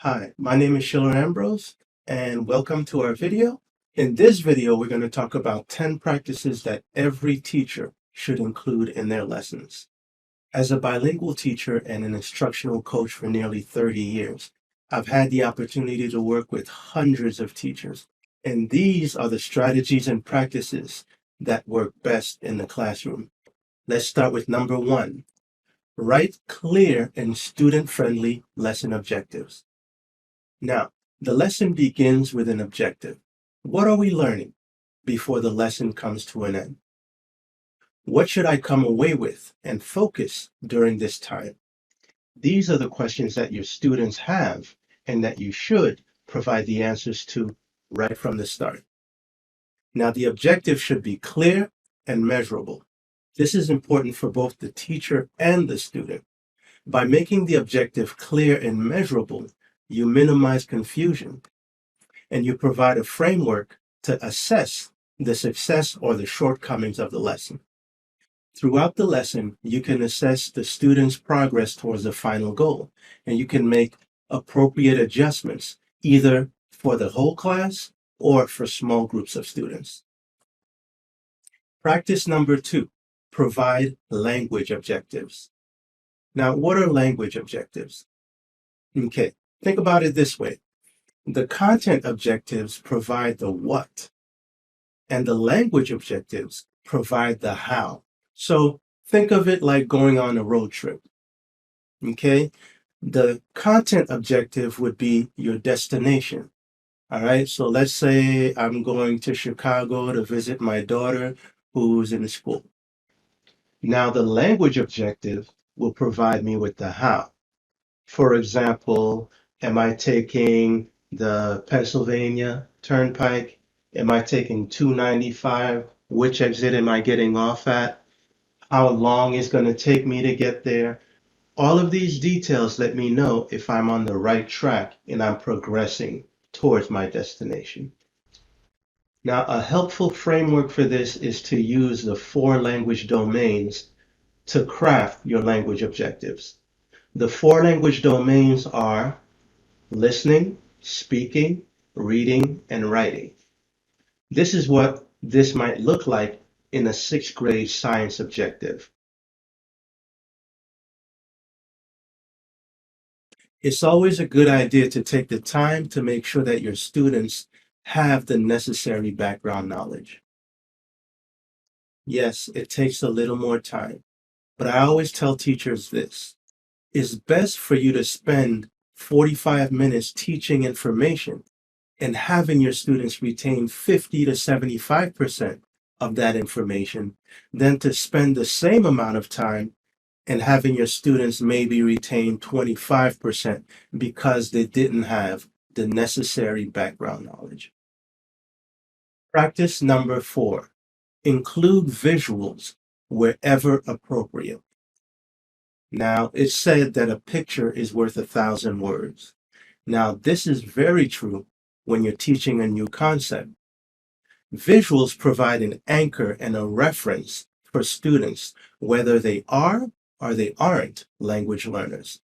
Hi, my name is Schiller Ambrose, and welcome to our video. In this video, we're going to talk about 10 practices that every teacher should include in their lessons. As a bilingual teacher and an instructional coach for nearly 30 years, I've had the opportunity to work with hundreds of teachers, and these are the strategies and practices that work best in the classroom. Let's start with number 1. Write clear and student-friendly lesson objectives. Now, the lesson begins with an objective. What are we learning before the lesson comes to an end? What should I come away with and focus during this time? These are the questions that your students have and that you should provide the answers to right from the start. Now, the objective should be clear and measurable. This is important for both the teacher and the student. By making the objective clear and measurable, you minimize confusion and you provide a framework to assess the success or the shortcomings of the lesson. Throughout the lesson, you can assess the student's progress towards the final goal, and you can make appropriate adjustments either for the whole class or for small groups of students. Practice number 2, provide language objectives. Now, what are language objectives? Okay, think about it this way. The content objectives provide the what, and the language objectives provide the how. So think of it like going on a road trip. Okay, the content objective would be your destination. All right, so let's say I'm going to Chicago to visit my daughter who's in school. Now, the language objective will provide me with the how. For example, am I taking the Pennsylvania Turnpike? Am I taking 295? Which exit am I getting off at? How long is going to take me to get there? All of these details let me know if I'm on the right track and I'm progressing towards my destination. Now, a helpful framework for this is to use the 4 language domains to craft your language objectives. The 4 language domains are listening, speaking, reading, and writing. This is what this might look like in a 6th grade science objective. It's always a good idea to take the time to make sure that your students have the necessary background knowledge. Yes, it takes a little more time, but I always tell teachers this. It's best for you to spend 45 minutes teaching information and having your students retain 50 to 75% of that information than to spend the same amount of time and having your students maybe retain 25% because they didn't have the necessary background knowledge. Practice number 4, include visuals wherever appropriate. Now, it's said that a picture is worth 1,000 words. Now, this is very true when you're teaching a new concept. Visuals provide an anchor and a reference for students, whether they are or they aren't language learners.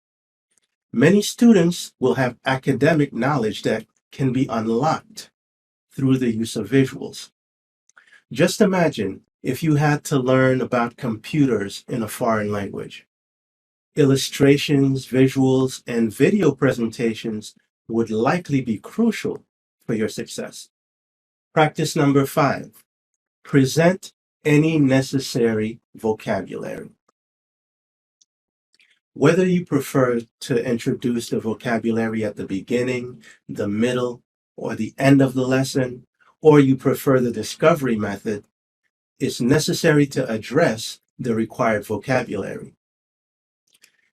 Many students will have academic knowledge that can be unlocked through the use of visuals. Just imagine if you had to learn about computers in a foreign language. Illustrations, visuals, and video presentations would likely be crucial for your success. Practice number 5, present any necessary vocabulary. Whether you prefer to introduce the vocabulary at the beginning, the middle, or the end of the lesson, or you prefer the discovery method, it's necessary to address the required vocabulary.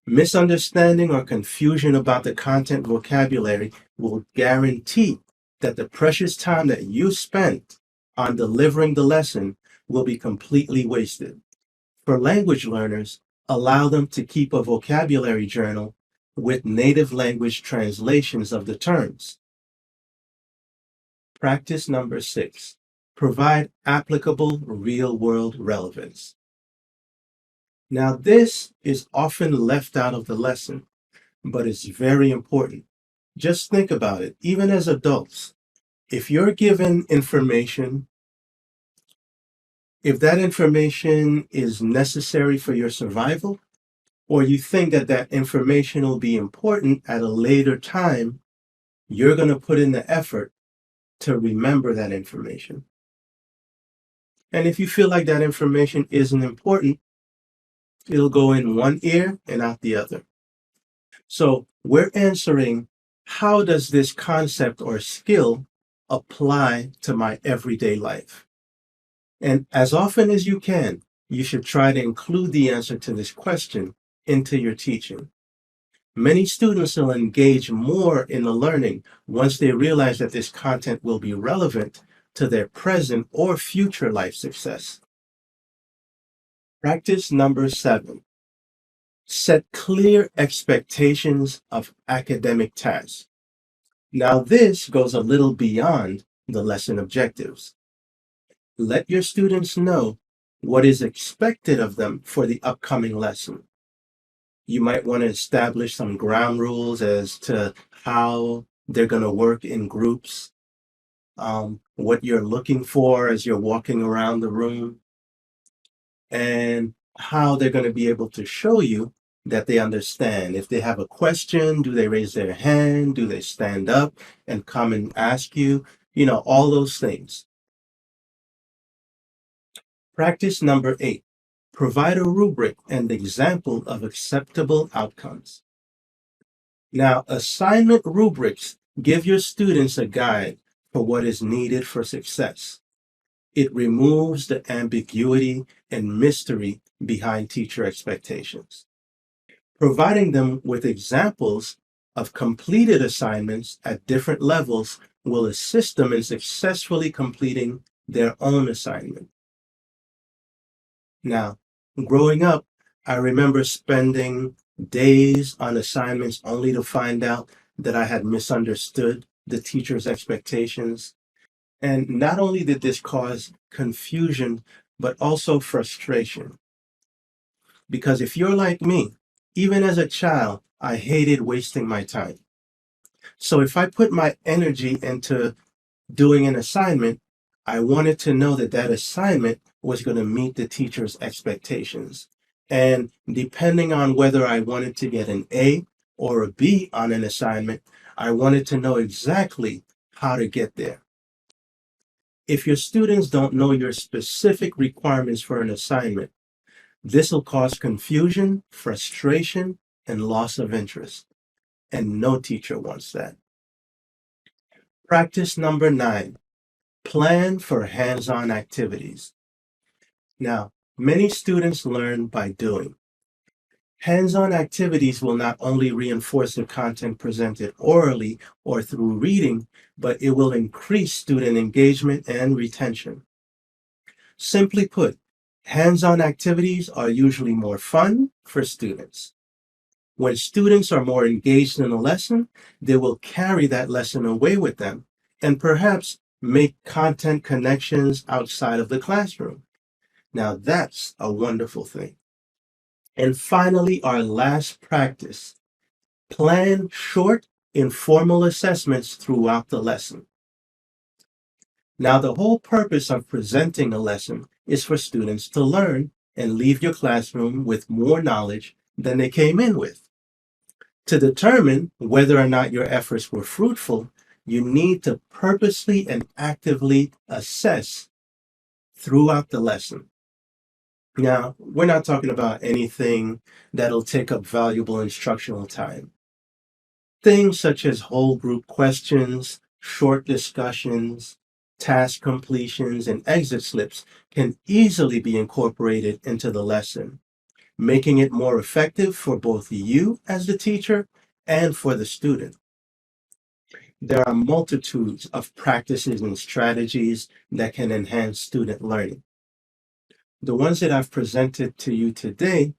Misunderstanding or confusion about the content vocabulary will guarantee that the precious time that you spent on delivering the lesson will be completely wasted. For language learners, allow them to keep a vocabulary journal with native language translations of the terms. Practice number 6, provide applicable real-world relevance. Now, this is often left out of the lesson, but it's very important. Just think about it. Even as adults, if you're given information, if that information is necessary for your survival, or you think that that information will be important at a later time, you're going to put in the effort to remember that information. And if you feel like that information isn't important, it'll go in one ear and out the other. So we're answering, how does this concept or skill apply to my everyday life? And as often as you can, you should try to include the answer to this question into your teaching. Many students will engage more in the learning once they realize that this content will be relevant to their present or future life success. Practice number 7. Set clear expectations of academic tasks. Now, this goes a little beyond the lesson objectives. Let your students know what is expected of them for the upcoming lesson. You might want to establish some ground rules as to how they're going to work in groups, what you're looking for as you're walking around the room, and how they're going to be able to show you that they understand. If they have a question, do they raise their hand? Do they stand up and come and ask you? All those things. Practice number 8. Provide a rubric and example of acceptable outcomes. Now, assignment rubrics give your students a guide for what is needed for success. It removes the ambiguity and mystery behind teacher expectations. Providing them with examples of completed assignments at different levels will assist them in successfully completing their own assignment. Now, growing up, I remember spending days on assignments only to find out that I had misunderstood the teacher's expectations. And not only did this cause confusion, but also frustration. Because if you're like me, even as a child, I hated wasting my time. So if I put my energy into doing an assignment, I wanted to know that that assignment was going to meet the teacher's expectations. And depending on whether I wanted to get an A or a B on an assignment, I wanted to know exactly how to get there. If your students don't know your specific requirements for an assignment, this will cause confusion, frustration, and loss of interest. And no teacher wants that. Practice number 9. Plan for hands-on activities. Now, many students learn by doing. Hands-on activities will not only reinforce the content presented orally or through reading, but it will increase student engagement and retention. Simply put, hands-on activities are usually more fun for students. When students are more engaged in a lesson, they will carry that lesson away with them and perhaps make content connections outside of the classroom. Now that's a wonderful thing. And finally, our last practice. Plan short, informal assessments throughout the lesson. Now, the whole purpose of presenting a lesson is for students to learn and leave your classroom with more knowledge than they came in with. To determine whether or not your efforts were fruitful, you need to purposely and actively assess throughout the lesson. Now, we're not talking about anything that'll take up valuable instructional time. Things such as whole group questions, short discussions, task completions, and exit slips can easily be incorporated into the lesson, making it more effective for both you as the teacher and for the student. There are multitudes of practices and strategies that can enhance student learning. The ones that I've presented to you today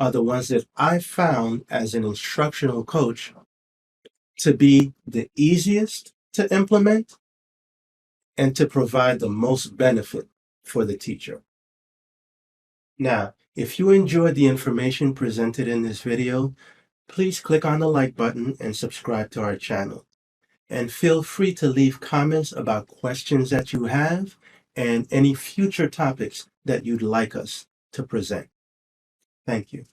are the ones that I found as an instructional coach to be the easiest to implement and to provide the most benefit for the teacher. Now, if you enjoyed the information presented in this video, Please click on the like button and subscribe to our channel. And feel free to leave comments about questions that you have and any future topics that you'd like us to present. Thank you.